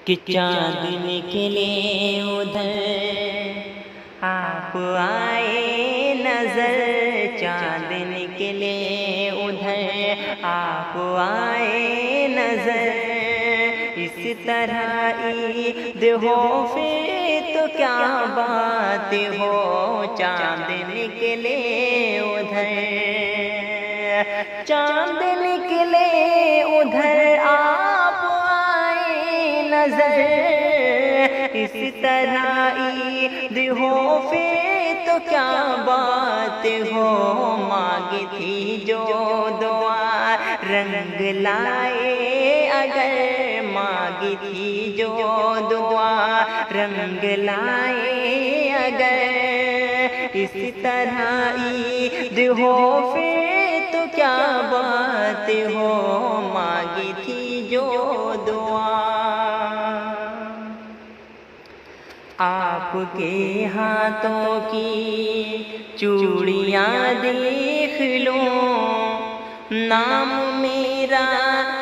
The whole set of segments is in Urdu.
کہ چاند نکلے ادھر آپ آئے نظر، چاند نکلے ادھر آپ آئے نظر، اس طرح عید ہو پھر تو کیا بات ہو، چاند نکلے ادھر، چاند نکلے ادھر آپ آئے نظر، اس طرح عید ہو پھر تو کیا بات ہو، مانگی تھی جو دعا رنگ لائے اگر، مانگی تھی جو دعا رنگ لائے اگر، اس طرح عید ہو پھر تو کیا بات ہو، مانگی تھی جو دعا۔ آپ کے ہاتھوں کی چوڑیاں دیکھ لوں، نام میرا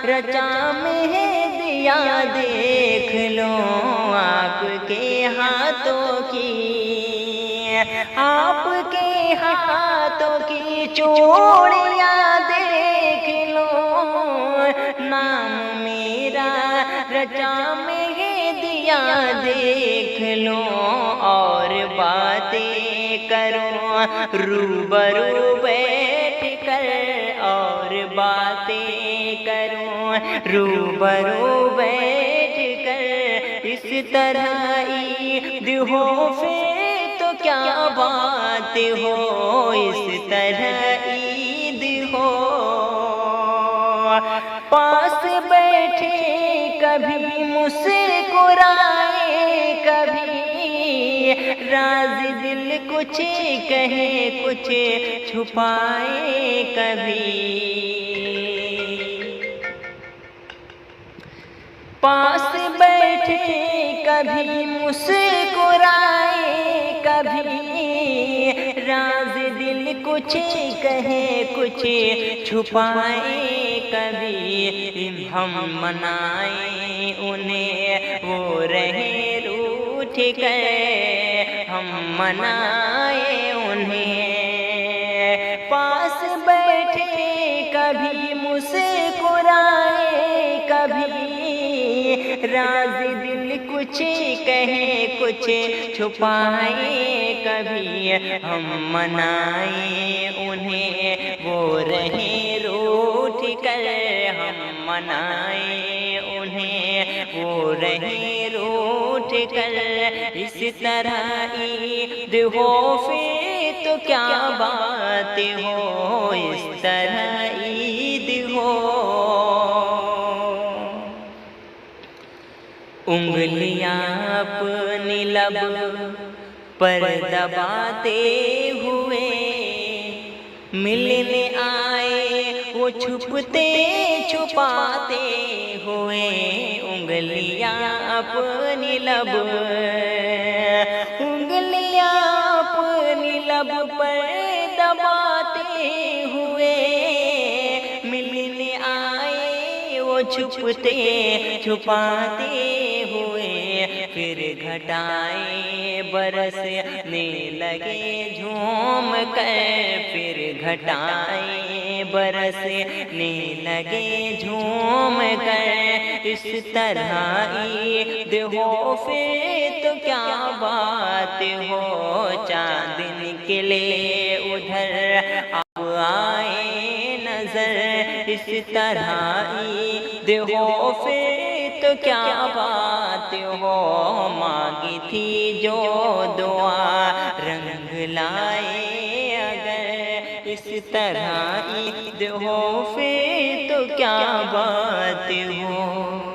رچا مہندیاں دیکھ لوں، آپ کے ہاتھوں کی، آپ کے ہاتھوں کی چوڑیاں دیکھ لوں، نام میرا رچا مہندیاں دیکھ لوں، اور باتیں کروں روبرو بیٹھ کر، اور باتیں کروں روبرو بیٹھ کر، اس طرح عید ہو پھر تو کیا بات ہو، اس طرح عید ہو، پاس بیٹھے کبھی مسکرائے کبھی، راز دل کچھ کہے کچھ چھپائے کبھی، پاس بیٹھے کبھی مسکرائے کبھی، راز دل کچھ کہے کچھ چھپائے کبھی، ہم منائیں انہیں وہ رہے روٹھ کر، ہم منائیں انہیں، پاس بیٹھے کبھی مسکرائے کبھی، راز دل کچھ کہے کچھ چھپائے کبھی، ہم منائیں انہیں وہ رہے روٹھ کر، ہم منائیں انہیں وہ رہے روٹھ کر، اس طرح عید ہو پھر تو کیا بات ہو، اس طرح عید ہو، انگلیاں اپنی لب پر دباتے ہوئے ملنے آئے وہ چھپتے چھپاتے ہوئے، انگلیاں اپنی لب، انگلیاں اپنی لب پر دباتے ہوئے ملنے آئے وہ چھپتے چھپاتے ہوئے، پھر گھٹائیں برسنے لگے جھوم کر، پھر گھٹائیں برسنے لگے جھوم کر، اس طرح عید ہو پھر تو کیا بات ہو، چاند نکلے ادھر آپ آئے نظر، اس طرح عید ہو پھر تو کیا بات ہو، مانگی تھی جو دعا رنگ لائے اگر، اس طرح عید ہو پھر تو کیا بات ہو۔